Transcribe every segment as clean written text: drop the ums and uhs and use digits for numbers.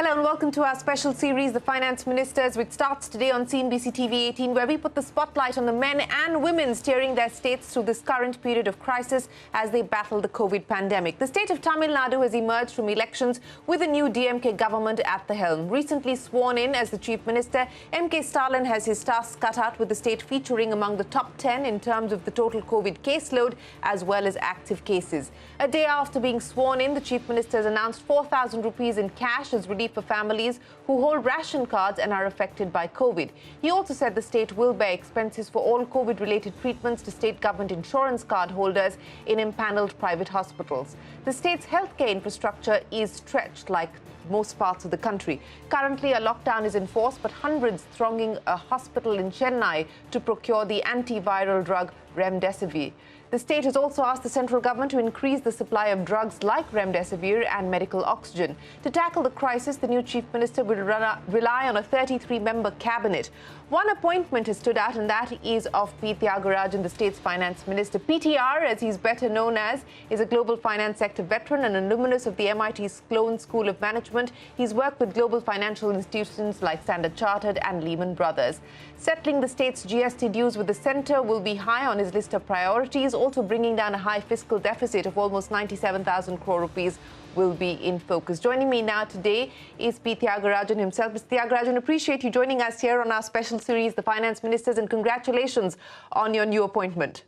Hello and welcome to our special series, The Finance Ministers, which starts today on CNBC TV 18, where we put the spotlight on the men and women steering their states through this current period of crisis as they battle the COVID pandemic. The state of Tamil Nadu has emerged from elections with a new DMK government at the helm. Recently sworn in as the Chief Minister, M.K. Stalin has his tasks cut out, with the state featuring among the top 10 in terms of the total COVID caseload as well as active cases. A day after being sworn in, the Chief Minister has announced 4,000 rupees in cash as relief for families who hold ration cards and are affected by COVID. He also said the state will bear expenses for all COVID-related treatments to state government insurance card holders in empaneled private hospitals. The state's healthcare infrastructure is stretched like most parts of the country. Currently, a lockdown is enforced, but hundreds thronging a hospital in Chennai to procure the antiviral drug remdesivir. The state has also asked the central government to increase the supply of drugs like remdesivir and medical oxygen. To tackle the crisis, the new chief minister will rely on a 33-member cabinet. One appointment has stood out, and that is of P. Thiagarajan, the state's finance minister. PTR, as he's better known as, is a global finance sector veteran and alumnus of the MIT Sloan School of Management. He's worked with global financial institutions like Standard Chartered and Lehman Brothers. Settling the state's GST dues with the centre will be high on his list of priorities. Also bringing down a high fiscal deficit of almost 97,000 crore rupees will be in focus. Joining me now today is P. Thiagarajan himself. Mr. Thiagarajan, appreciate you joining us here on our special series, The Finance Ministers, and congratulations on your new appointment.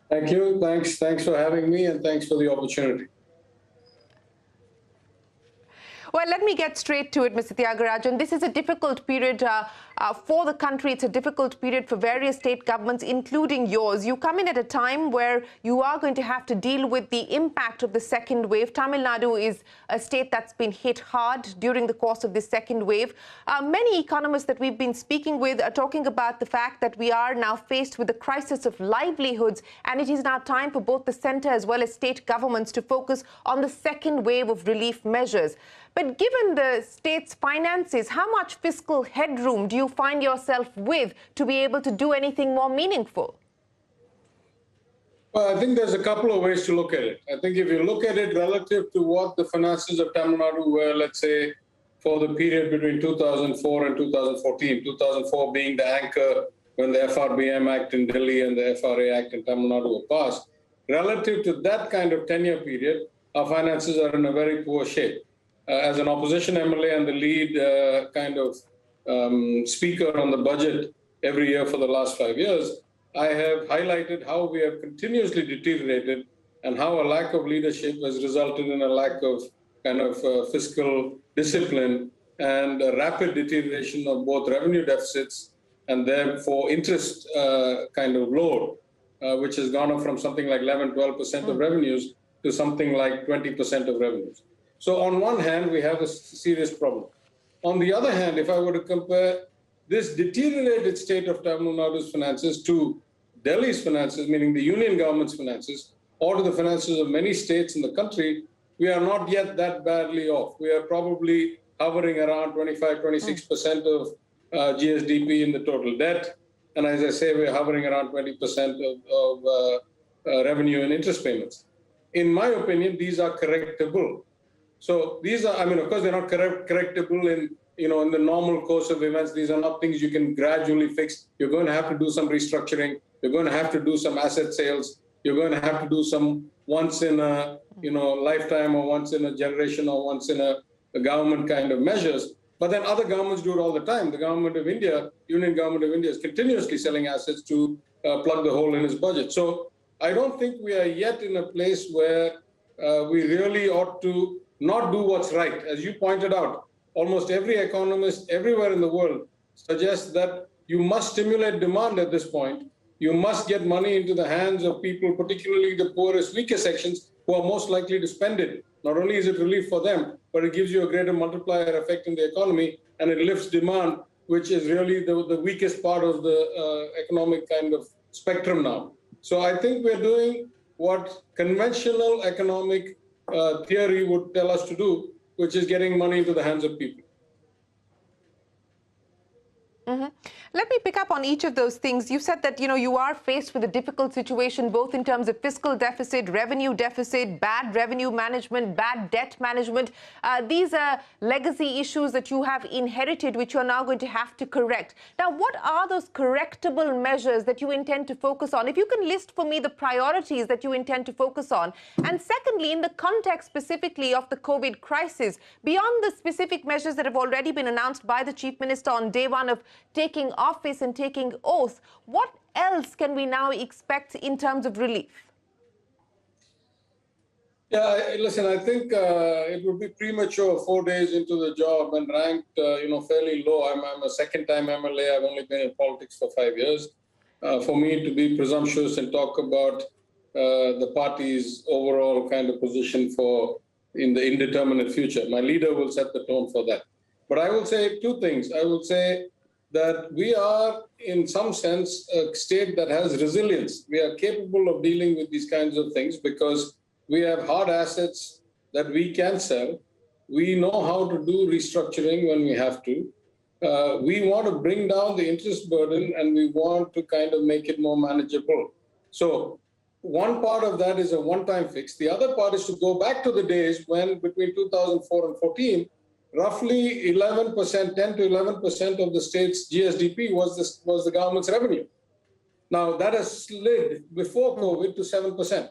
Thank you. Thanks for having me, and thanks for the opportunity. Well, let me get straight to it, Mr. Thiagarajan. This is a difficult period for the country. It's a difficult period for various state governments, including yours. You come in at a time where you are going to have to deal with the impact of the second wave. Tamil Nadu is a state that's been hit hard during the course of this second wave. Many economists that we've been speaking with are talking about the fact that we are now faced with the crisis of livelihoods, and it is now time for both the centre as well as state governments to focus on the second wave of relief measures. But given the state's finances, how much fiscal headroom do you find yourself with to be able to do anything more meaningful? Well, I think there's a couple of ways to look at it. I think if you look at it relative to what the finances of Tamil Nadu were, let's say, for the period between 2004 and 2014, 2004 being the anchor when the FRBM Act in Delhi and the FRA Act in Tamil Nadu were passed, relative to that kind of 10-year period, our finances are in a very poor shape. As an opposition MLA and the lead speaker on the budget every year for the last 5 years, I have highlighted how we have continuously deteriorated and how a lack of leadership has resulted in a lack of fiscal discipline and a rapid deterioration of both revenue deficits and therefore interest load, which has gone up from something like 11-12% of revenues to something like 20% of revenues. So on one hand, we have a serious problem. On the other hand, if I were to compare this deteriorated state of Tamil Nadu's finances to Delhi's finances, meaning the union government's finances, or to the finances of many states in the country, we are not yet that badly off. We are probably hovering around 25-26% of GSDP in the total debt. And as I say, we're hovering around 20% of revenue and interest payments. In my opinion, these are correctable. So these are, of course, they're not correctable in the normal course of events. These are not things you can gradually fix. You're going to have to do some restructuring. You're going to have to do some asset sales. You're going to have to do some once in a lifetime or once in a generation or once in a government kind of measures. But then other governments do it all the time. The government of India, Union government of India, is continuously selling assets to plug the hole in its budget. So I don't think we are yet in a place where we really ought to not do what's right. As you pointed out, almost every economist everywhere in the world suggests that you must stimulate demand at this point. You must get money into the hands of people, particularly the poorest, weakest sections, who are most likely to spend it. Not only is it relief for them, but it gives you a greater multiplier effect in the economy, and it lifts demand, which is really the weakest part of the economic kind of spectrum now. So I think we're doing what conventional economic theory would tell us to do, which is getting money into the hands of people. Let me pick up on each of those things. You said that, you are faced with a difficult situation, both in terms of fiscal deficit, revenue deficit, bad revenue management, bad debt management. These are legacy issues that you have inherited, which you're now going to have to correct. Now, what are those correctable measures that you intend to focus on? If you can list for me the priorities that you intend to focus on. And secondly, in the context specifically of the COVID crisis, beyond the specific measures that have already been announced by the Chief Minister on day one of taking office and taking oath, what else can we now expect in terms of relief? Yeah, listen, I think it would be premature 4 days into the job and ranked, fairly low. I'm a second-time MLA. I've only been in politics for 5 years. For me to be presumptuous and talk about the party's overall kind of position in the indeterminate future. My leader will set the tone for that. But I will say two things. I will say that we are, in some sense, a state that has resilience. We are capable of dealing with these kinds of things because we have hard assets that we can sell. We know how to do restructuring when we have to. We want to bring down the interest burden and we want to kind of make it more manageable. So one part of that is a one-time fix. The other part is to go back to the days when between 2004 and 14, roughly 11%, 10 to 11% of the state's GSDP was the government's revenue. Now that has slid before COVID to 7%.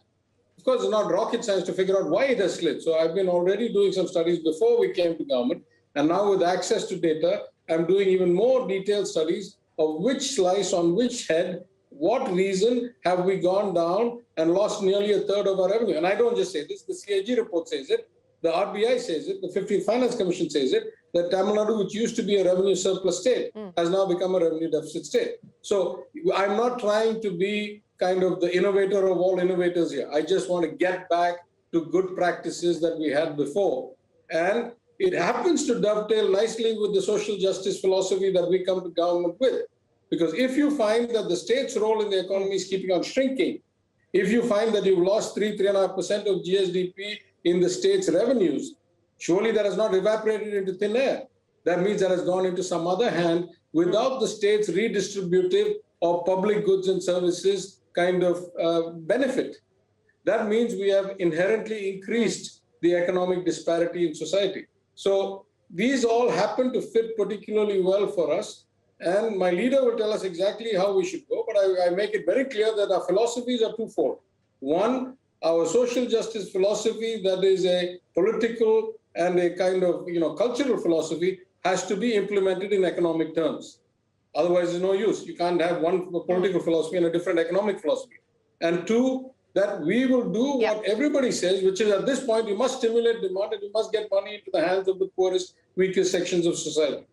Of course, it's not rocket science to figure out why it has slid. So I've been already doing some studies before we came to government. And now with access to data, I'm doing even more detailed studies of which slice on which head, what reason have we gone down and lost nearly a third of our revenue. And I don't just say this, the CAG report says it, the RBI says it, the 15th Finance Commission says it, that Tamil Nadu, which used to be a revenue surplus state, has now become a revenue deficit state. So I'm not trying to be kind of the innovator of all innovators here. I just want to get back to good practices that we had before. And it happens to dovetail nicely with the social justice philosophy that we come to government with. Because if you find that the state's role in the economy is keeping on shrinking, if you find that you've lost 3.5% of GSDP in the state's revenues, surely that has not evaporated into thin air. That means that has gone into some other hand without the state's redistributive or public goods and services kind of benefit. That means we have inherently increased the economic disparity in society. So these all happen to fit particularly well for us. And my leader will tell us exactly how we should go, but I make it very clear that our philosophies are twofold. One, our social justice philosophy, that is a political and a kind of cultural philosophy, has to be implemented in economic terms. Otherwise, there's no use. You can't have one political philosophy and a different economic philosophy. And two, that we will do what everybody says, which is at this point, you must stimulate demand and you must get money into the hands of the poorest, weakest sections of society.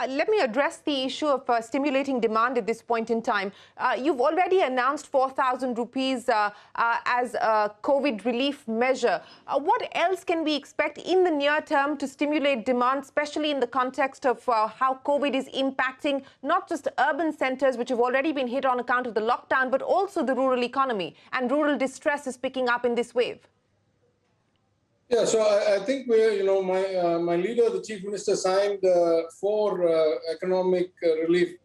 Let me address the issue of stimulating demand at this point in time. You've already announced 4,000 rupees as a COVID relief measure. What else can we expect in the near term to stimulate demand, especially in the context of how COVID is impacting not just urban centers, which have already been hit on account of the lockdown, but also the rural economy, and rural distress is picking up in this wave? Yeah, so I think my leader, the Chief Minister, signed 4 economic relief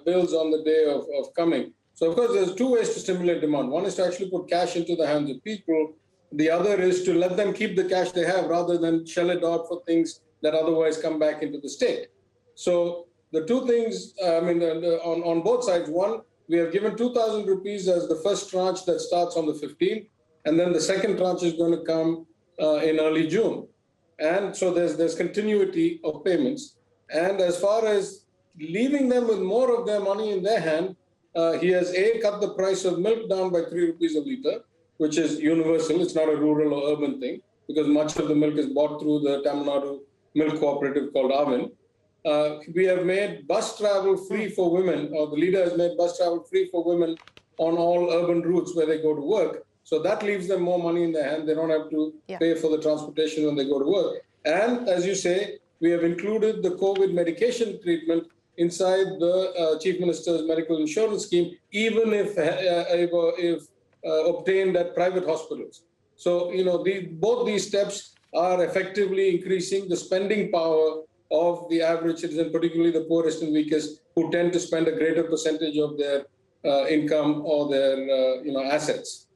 bills on the day of coming. So, of course, there's 2 ways to stimulate demand. One is to actually put cash into the hands of people. The other is to let them keep the cash they have rather than shell it out for things that otherwise come back into the state. So the 2 things, on both sides, one, we have given 2,000 rupees as the first tranche that starts on the 15th, and then the second tranche is going to come in early June. And so there's continuity of payments. And as far as leaving them with more of their money in their hand, he has cut the price of milk down by 3 rupees a litre, which is universal. It's not a rural or urban thing, because much of the milk is bought through the Tamil Nadu milk cooperative called Avin. We have made bus travel free for women, or the leader has made bus travel free for women on all urban routes where they go to work. So that leaves them more money in their hand. They don't have to pay for the transportation when they go to work. And as you say, we have included the COVID medication treatment inside the Chief Minister's medical insurance scheme, even if obtained at private hospitals. So, both these steps are effectively increasing the spending power of the average citizen, particularly the poorest and weakest, who tend to spend a greater percentage of their income or their assets.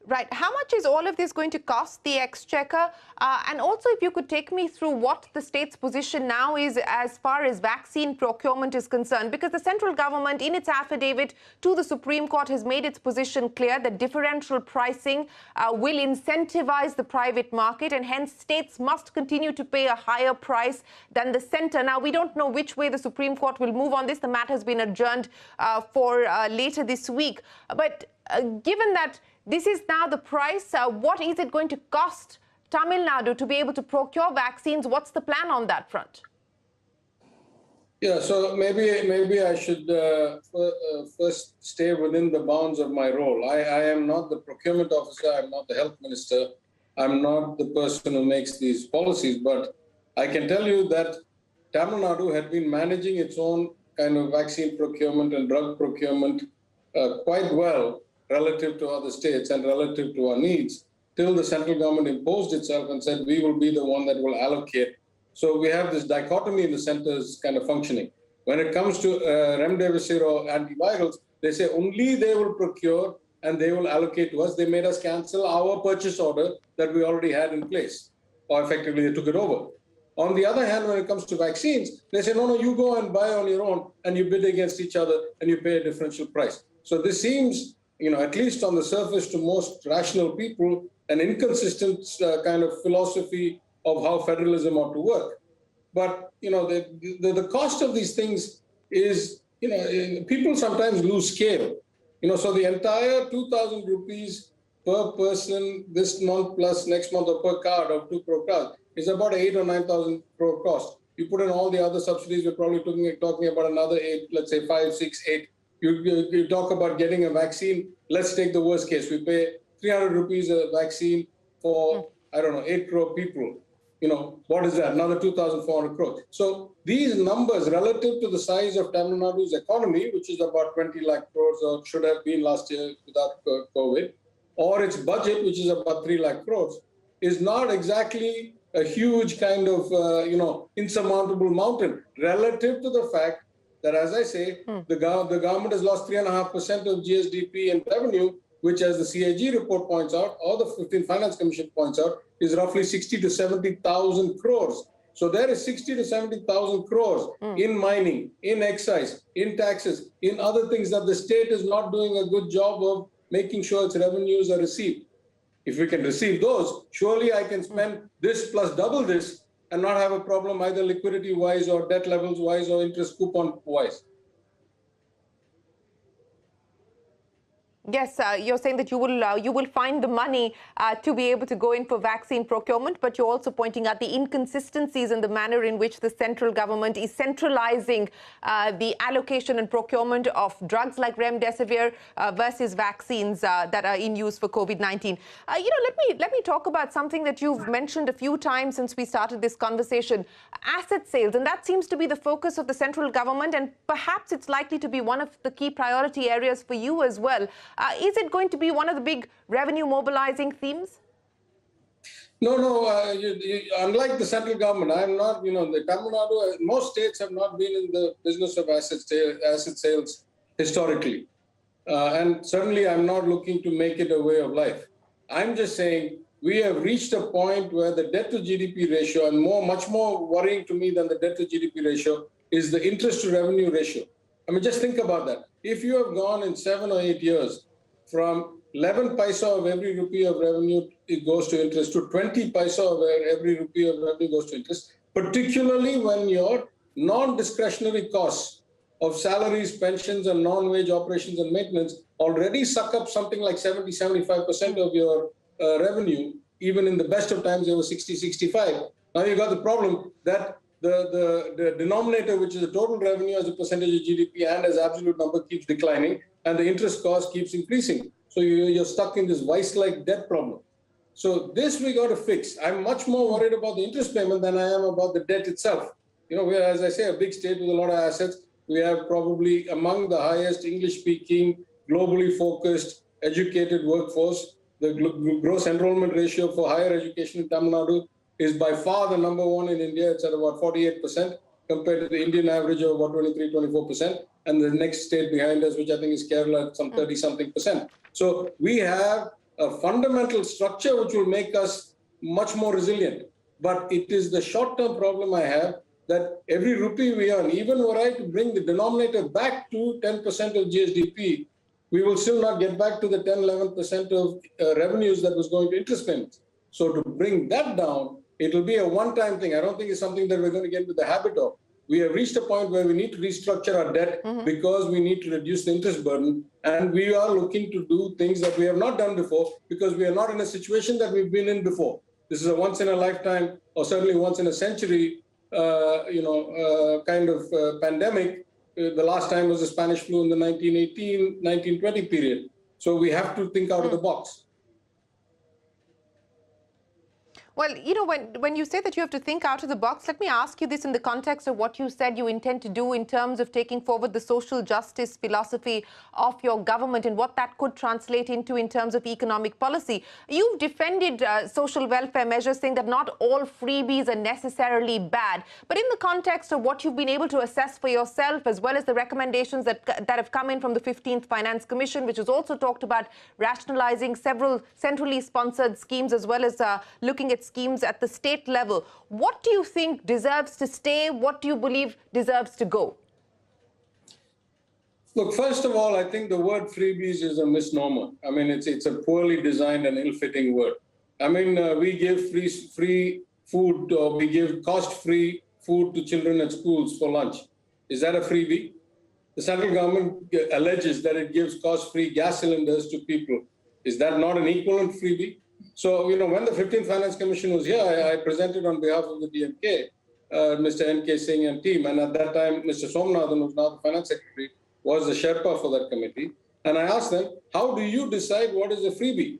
Right. How much is all of this going to cost the exchequer? And also, if you could take me through what the state's position now is as far as vaccine procurement is concerned, because the central government, in its affidavit to the Supreme Court, has made its position clear that differential pricing will incentivize the private market, and hence states must continue to pay a higher price than the centre. Now, we don't know which way the Supreme Court will move on this. The matter has been adjourned for later this week. But given that this is now the price, what is it going to cost Tamil Nadu to be able to procure vaccines? What's the plan on that front? Yeah, so maybe I should first stay within the bounds of my role. I am not the procurement officer. I'm not the health minister. I'm not the person who makes these policies. But I can tell you that Tamil Nadu had been managing its own kind of vaccine procurement and drug procurement quite well relative to other states and relative to our needs, till the central government imposed itself and said, we will be the one that will allocate. So we have this dichotomy in the centers kind of functioning. When it comes to remdesivir or antivirals, they say only they will procure and they will allocate to us. They made us cancel our purchase order that we already had in place, or effectively they took it over. On the other hand, when it comes to vaccines, they say, no, you go and buy on your own and you bid against each other and you pay a differential price. So this seems, at least on the surface to most rational people, an inconsistent kind of philosophy of how federalism ought to work. But, the cost of these things is, people sometimes lose scale. So the entire 2,000 rupees per person this month plus next month, or per card of 2 crore cards, is about 8 or 9,000 crore cost. You put in all the other subsidies, we're probably talking about another 8, let's say 5, 6, 8. You talk about getting a vaccine. Let's take the worst case. We pay 300 rupees a vaccine for, 8 crore people. What is that? Another 2,400 crores. So these numbers relative to the size of Tamil Nadu's economy, which is about 20 lakh crores, or should have been last year without COVID, or its budget, which is about 3 lakh crores, is not exactly a huge kind of, insurmountable mountain relative to the fact that, as I say, the government has lost 3.5% of GSDP in revenue, which, as the CAG report points out, or the 15th Finance Commission points out, is roughly 60 to 70,000 crores. So there is 60 to 70,000 crores in mining, in excise, in taxes, in other things that the state is not doing a good job of making sure its revenues are received. If we can receive those, surely I can spend this plus double this and not have a problem either liquidity-wise or debt levels-wise or interest coupon-wise. Yes, you're saying that you will find the money to be able to go in for vaccine procurement, but you're also pointing out the inconsistencies in the manner in which the central government is centralizing the allocation and procurement of drugs like remdesivir versus vaccines that are in use for COVID-19. Let me talk about something that you've mentioned a few times since we started this conversation: asset sales, and that seems to be the focus of the central government, and perhaps it's likely to be one of the key priority areas for you as well. Is it going to be one of the big revenue mobilizing themes? No. Unlike the central government, I'm not, the Tamil Nadu, most states have not been in the business of asset sales historically. And certainly I'm not looking to make it a way of life. I'm just saying we have reached a point where the debt to GDP ratio, and much more worrying to me than the debt to GDP ratio, is the interest to revenue ratio. I mean, just think about that. If you have gone in 7 or 8 years from 11 paisa of every rupee of revenue, it goes to interest, to 20 paisa of every rupee of revenue goes to interest, particularly when your non-discretionary costs of salaries, pensions, and non-wage operations and maintenance already suck up something like 70-75% of your revenue. Even in the best of times, they were 60-65. Now you got the problem that the denominator, which is the total revenue as a percentage of GDP and as absolute number, keeps declining, and the interest cost keeps increasing. So you're stuck in this vice-like debt problem. So this we got to fix. I'm much more worried about the interest payment than I am about the debt itself. We're, as I say, a big state with a lot of assets. We have probably among the highest English-speaking, globally focused, educated workforce. The gross enrollment ratio for higher education in Tamil Nadu is by far the number one in India. It's at about 48% compared to the Indian average of about 23, 24%. And the next state behind us, which I think is Kerala, at some 30-something percent. So we have a fundamental structure which will make us much more resilient. But it is the short-term problem I have that every rupee we earn, even were I to bring the denominator back to 10% of GSDP, we will still not get back to the 10, 11% of revenues that was going to interest payments. So to bring that down, it will be a one-time thing. I don't think it's something that we're going to get into the habit of. We have reached a point where we need to restructure our debt because we need to reduce the interest burden. And we are looking to do things that we have not done before because we are not in a situation that we've been in before. This is a once in a lifetime or certainly once in a century, kind of pandemic. The last time was the Spanish flu in the 1918, 1920 period. So we have to think out of the box. Well, you know, when you say that you have to think out of the box, let me ask you this in the context of what you said you intend to do in terms of taking forward the social justice philosophy of your government and what that could translate into in terms of economic policy. You've defended social welfare measures, saying that not all freebies are necessarily bad. But in the context of what you've been able to assess for yourself, as well as the recommendations that have come in from the 15th Finance Commission, which has also talked about rationalizing several centrally sponsored schemes, as well as looking at schemes at the state level. What do you think deserves to stay? What do you believe deserves to go? Look, first of all, I think the word freebies is a misnomer. I mean, it's a poorly designed and ill-fitting word. I mean, we give free food, or we give cost-free food to children at schools for lunch. Is that a freebie? The central government alleges that it gives cost-free gas cylinders to people. Is that not an equivalent freebie? So, you know, when the 15th Finance Commission was here, I presented on behalf of the DMK, Mr. N.K. Singh and team. And at that time, Mr. Somnathan, who's now the Finance Secretary, was the Sherpa for that committee. And I asked them, how do you decide what is a freebie?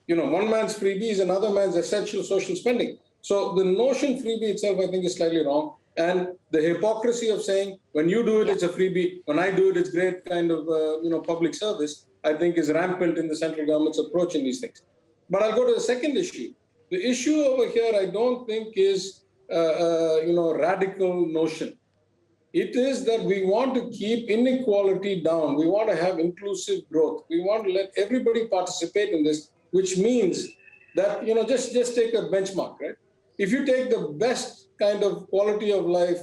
You know, one man's freebie is another man's essential social spending. So the notion freebie itself, I think, is slightly wrong. And the hypocrisy of saying, when you do it, it's a freebie. When I do it, it's great kind of, public service, I think is rampant in the central government's approach in these things. But I'll go to the second issue. The issue over here, I don't think is, radical notion. It is that we want to keep inequality down. We want to have inclusive growth. We want to let everybody participate in this, which means that, just take a benchmark, right? If you take the best kind of quality of life,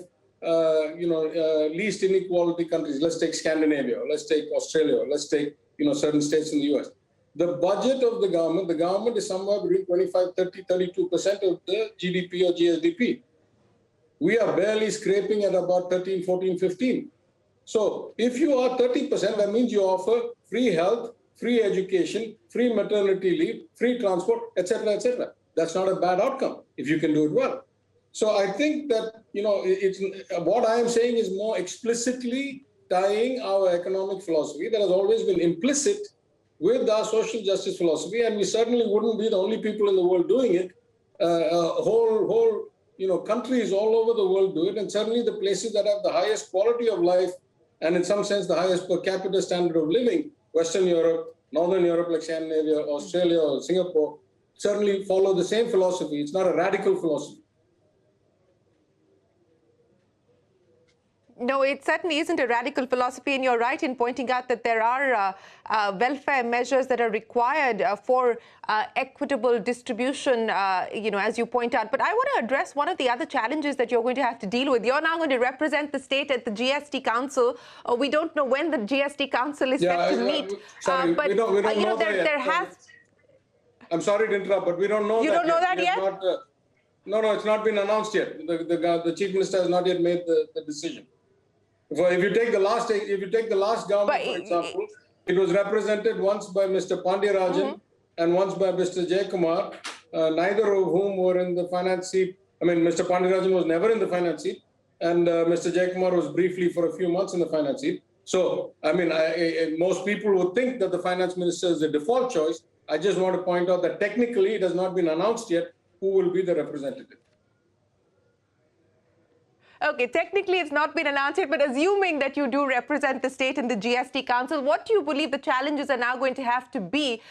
least inequality countries, let's take Scandinavia, let's take Australia, let's take, certain states in the US. The budget of the government is somewhere between 25, 30, 32% of the GDP or GSDP. We are barely scraping at about 13, 14, 15. So if you are 30%, that means you offer free health, free education, free maternity leave, free transport, etc., etc. That's not a bad outcome if you can do it well. So I think that, it's what I am saying is more explicitly tying our economic philosophy that has always been implicit with our social justice philosophy, and we certainly wouldn't be the only people in the world doing it. Whole countries all over the world do it, and certainly the places that have the highest quality of life and in some sense the highest per capita standard of living, Western Europe, Northern Europe like Scandinavia, Australia or Singapore, certainly follow the same philosophy. It's not a radical philosophy. No, it certainly isn't a radical philosophy, and you're right in pointing out that there are welfare measures that are required for equitable distribution, as you point out. But I want to address one of the other challenges that you're going to have to deal with. You're now going to represent the state at the GST Council. We don't know when the GST Council is set to meet. Sorry, but we don't know there has. I'm sorry to interrupt, but we don't know. You don't know that yet? No, it's not been announced yet. The Chief Minister has not yet made the decision. If you take the last government, for example, it was represented once by Mr. Thiaga and once by Mr. Jayakumar, neither of whom were in the finance seat. I mean, Mr. Thiagarajan was never in the finance seat, and Mr. Jayakumar was briefly for a few months in the finance seat. So, I mean, most people would think that the finance minister is the default choice. I just want to point out that technically it has not been announced yet who will be the representative. Okay, technically it's not been announced yet, but assuming that you do represent the state in the GST Council, what do you believe the challenges are now going to have to be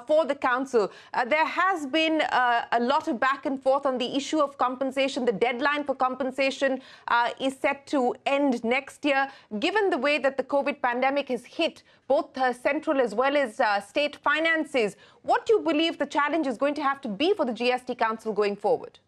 for the Council? There has been a lot of back and forth on the issue of compensation. The deadline for compensation is set to end next year. Given the way that the COVID pandemic has hit both central as well as state finances, what do you believe the challenge is going to have to be for the GST Council going forward?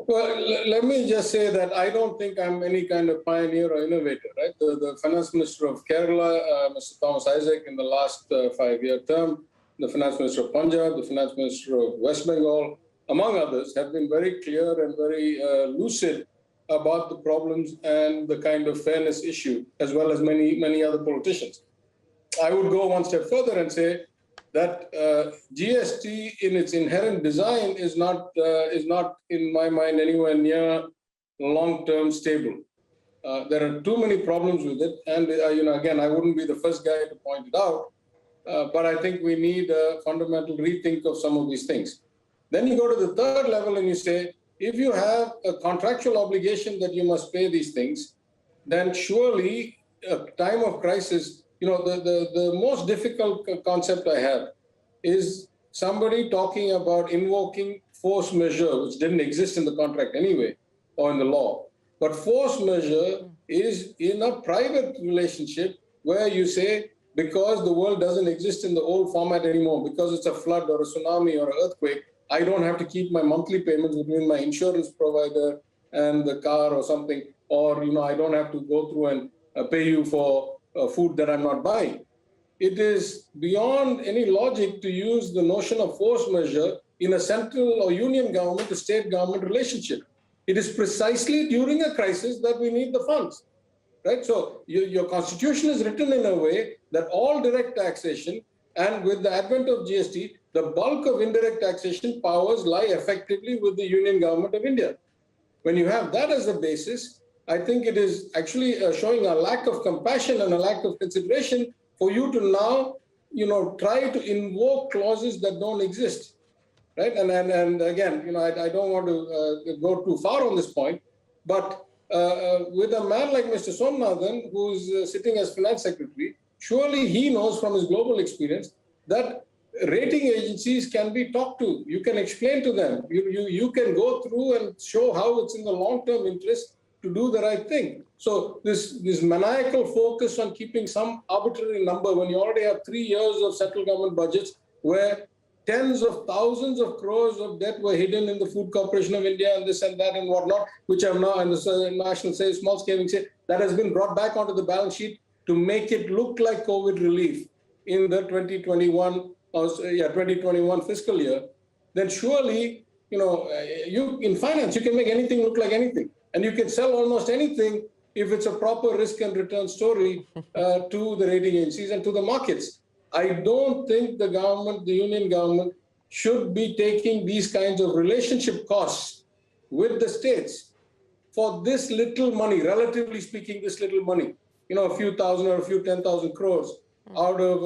Well, let me just say that I don't think I'm any kind of pioneer or innovator, right? The Finance Minister of Kerala, Mr. Thomas Isaac, in the last 5-year term, the Finance Minister of Punjab, the Finance Minister of West Bengal, among others, have been very clear and very lucid about the problems and the kind of fairness issue, as well as many other politicians. I would go one step further and say that GST in its inherent design is not, in my mind, anywhere near long-term stable. There are too many problems with it, and again, I wouldn't be the first guy to point it out, but I think we need a fundamental rethink of some of these things. Then you go to the third level and you say, if you have a contractual obligation that you must pay these things, then surely a time of crisis. The most difficult concept I have is somebody talking about invoking force majeure, which didn't exist in the contract anyway, or in the law. But force majeure is in a private relationship where you say, because the world doesn't exist in the old format anymore, because it's a flood or a tsunami or an earthquake, I don't have to keep my monthly payments between my insurance provider and the car or something, or I don't have to go through and pay you for food that I'm not buying. It is beyond any logic to use the notion of force majeure in a central or union government to state government relationship. It is precisely during a crisis that we need the funds, right? So your constitution is written in a way that all direct taxation, and with the advent of GST, the bulk of indirect taxation powers lie effectively with the Union Government of India. When you have that as the basis, I think it is actually showing a lack of compassion and a lack of consideration for you to now, try to invoke clauses that don't exist, right? And again, I don't want to go too far on this point, but with a man like Mr. Somnathan, who's sitting as finance secretary, surely he knows from his global experience that rating agencies can be talked to. You can explain to them. You can go through and show how it's in the long-term interest to do the right thing. So this maniacal focus on keeping some arbitrary number when you already have 3 years of central government budgets where tens of thousands of crores of debt were hidden in the Food Corporation of India and this and that and whatnot, which have now, and the National Small Savings say, that has been brought back onto the balance sheet to make it look like COVID relief in the 2021 fiscal year, then surely, you in finance, you can make anything look like anything. And you can sell almost anything if it's a proper risk and return story to the rating agencies and to the markets. I don't think the government, the union government, should be taking these kinds of relationship costs with the states for this little money, relatively speaking, this little money, a few thousand or a few 10,000 crores out of,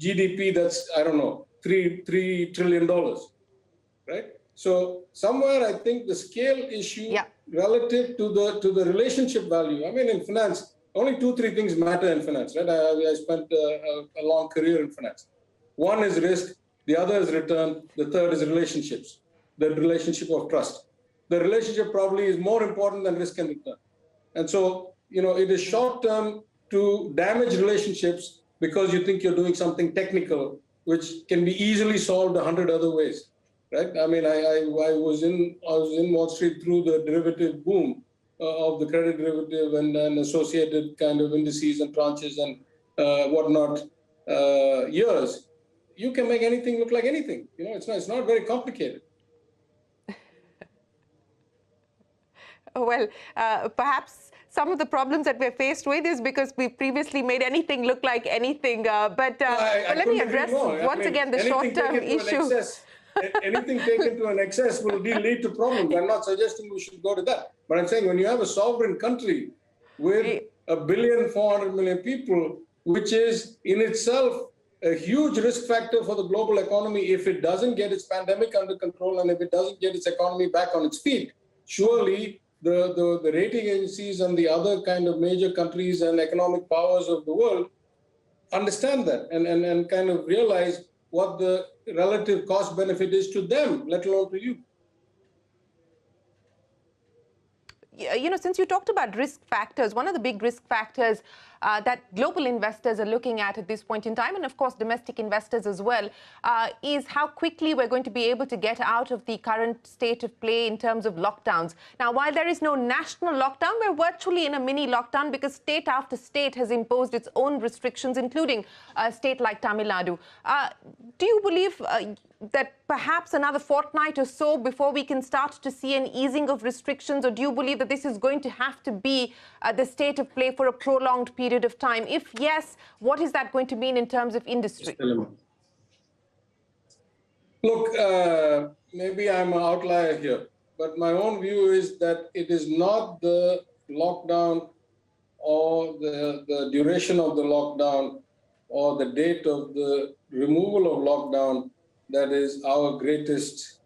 GDP that's, I don't know, $3 trillion, right? So somewhere I think the scale issue relative to the relationship value. I mean, in finance, only 2-3 things matter in finance, right? I spent a long career in finance. One is risk, the other is return, the third is relationships, the relationship of trust. The relationship probably is more important than risk and return. And so, it is short term to damage relationships because you think you're doing something technical, which can be easily solved 100 other ways. Right? I mean, I was in Wall Street through the derivative boom of the credit derivative and associated kind of indices and tranches and whatnot years. You can make anything look like anything. It's not very complicated. Well, perhaps some of the problems that we're faced with is because we previously made anything look like anything. But let me address once again the short-term issue. Anything taken to an excess will lead to problems. I'm not suggesting we should go to that. But I'm saying when you have a sovereign country with 1.4 billion people, which is in itself a huge risk factor for the global economy if it doesn't get its pandemic under control and if it doesn't get its economy back on its feet. Surely the rating agencies and the other kind of major countries and economic powers of the world understand that and kind of realize what the relative cost benefit is to them, let alone to you. Since you talked about risk factors, one of the big risk factors that global investors are looking at this point in time, and of course domestic investors as well, is how quickly we're going to be able to get out of the current state of play in terms of lockdowns. Now, while there is no national lockdown, we're virtually in a mini lockdown because state after state has imposed its own restrictions, including a state like Tamil Nadu. Do you believe that perhaps another fortnight or so before we can start to see an easing of restrictions, or do you believe that this is going to have to be the state of play for a prolonged period of time? If yes, what is that going to mean in terms of industry? Look, maybe I'm an outlier here, but my own view is that it is not the lockdown or the duration of the lockdown or the date of the removal of lockdown that is our greatest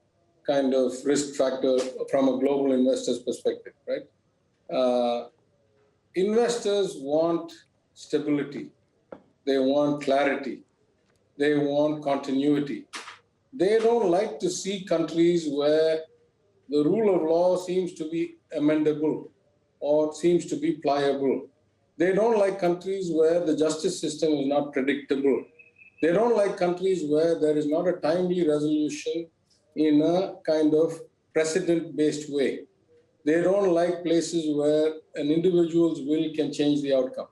kind of risk factor from a global investor's perspective, right? Investors want stability. They want clarity. They want continuity. They don't like to see countries where the rule of law seems to be amendable or seems to be pliable. They don't like countries where the justice system is not predictable. They don't like countries where there is not a timely resolution in a kind of precedent-based way. They don't like places where an individual's will can change the outcome.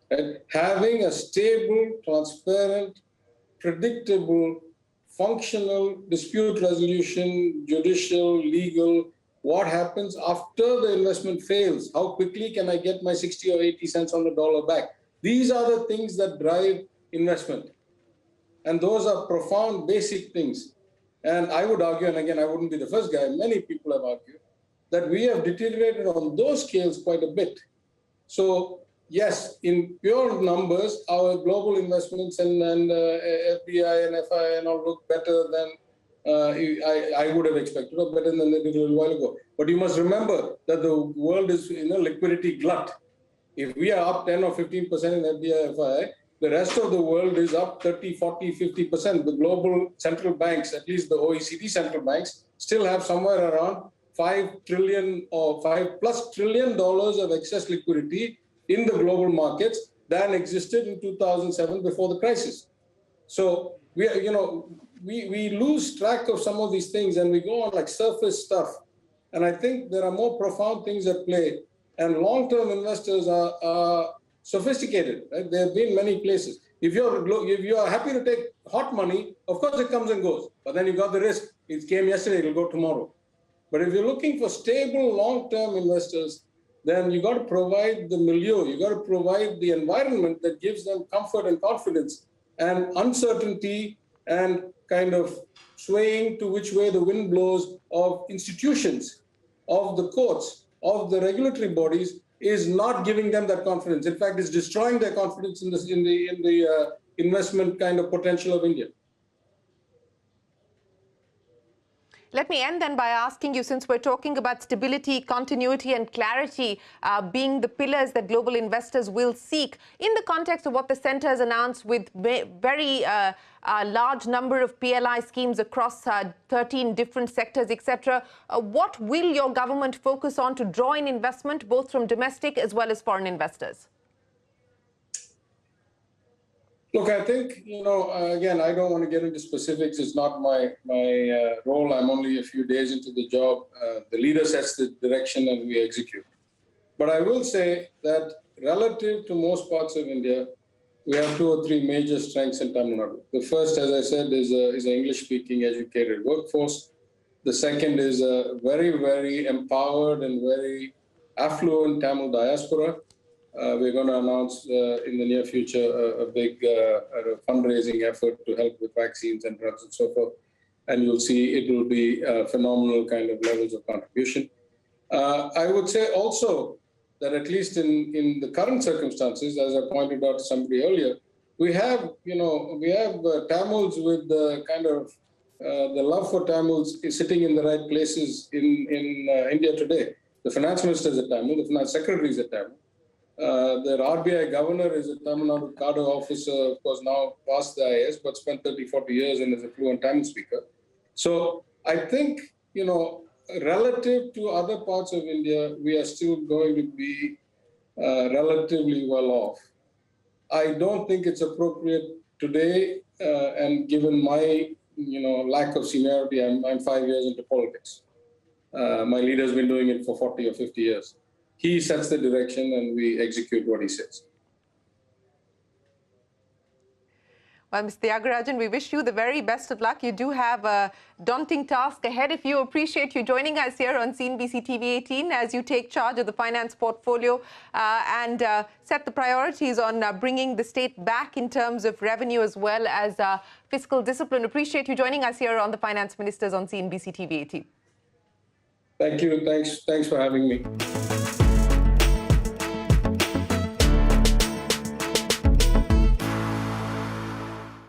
Right? Having a stable, transparent, predictable, functional dispute resolution, judicial, legal, what happens after the investment fails? How quickly can I get my 60 or 80 cents on the dollar back? These are the things that drive investment. And those are profound, basic things. And I would argue, and again, I wouldn't be the first guy, many people have argued, that we have deteriorated on those scales quite a bit. So yes, in pure numbers, our global investments and FBI and FI and all look better than I would have expected, or better than they did a little while ago. But you must remember that the world is in a liquidity glut. If we are up 10 or 15% in FBI, FI, the rest of the world is up 30, 40, 50%. The global central banks, at least the OECD central banks, still have somewhere around $5 trillion or $5+ trillion of excess liquidity in the global markets than existed in 2007 before the crisis. So we lose track of some of these things and we go on like surface stuff. And I think there are more profound things at play. And long-term investors are sophisticated, right? They have been many places. If you're happy to take hot money, of course it comes and goes. But then you got the risk. It came yesterday, it'll go tomorrow. But if you're looking for stable, long-term investors, then you got to provide the milieu. You got to provide the environment that gives them comfort and confidence and uncertainty and kind of swaying to which way the wind blows of institutions, of the courts, of the regulatory bodies is not giving them that confidence. In fact, it's destroying their confidence in the investment kind of potential of India. Let me end then by asking you, since we're talking about stability, continuity and clarity being the pillars that global investors will seek, in the context of what the centre has announced with very large number of PLI schemes across 13 different sectors, etc., what will your government focus on to draw in investment, both from domestic as well as foreign investors? Look, I think, again, I don't want to get into specifics. It's not my role. I'm only a few days into the job. The leader sets the direction and we execute. But I will say that relative to most parts of India, we have 2 or 3 major strengths in Tamil Nadu. The first, as I said, is an English-speaking educated workforce. The second is a very, very empowered and very affluent Tamil diaspora. We're going to announce in the near future a big fundraising effort to help with vaccines and drugs and so forth. And you'll see it will be phenomenal kind of levels of contribution. I would say also that at least in the current circumstances, as I pointed out to somebody earlier, we have, Tamils with the kind of the love for Tamils is sitting in the right places in India today. The finance minister is a Tamil, the finance secretary is a Tamil. The RBI governor is a Tamil Nadu cadre officer, of course, now past the IAS, but spent 30, 40 years and is a fluent Tamil speaker. So I think, relative to other parts of India, we are still going to be relatively well off. I don't think it's appropriate today, and given my, lack of seniority, I'm 5 years into politics. My leader's been doing it for 40 or 50 years. He sets the direction and we execute what he says. Well, Mr. Thiagarajan, we wish you the very best of luck. You do have a daunting task ahead. If you appreciate you joining us here on CNBC TV 18 as you take charge of the finance portfolio and set the priorities on bringing the state back in terms of revenue as well as fiscal discipline. Appreciate you joining us here on the Finance Ministers on CNBC TV 18. Thank you. Thanks for having me.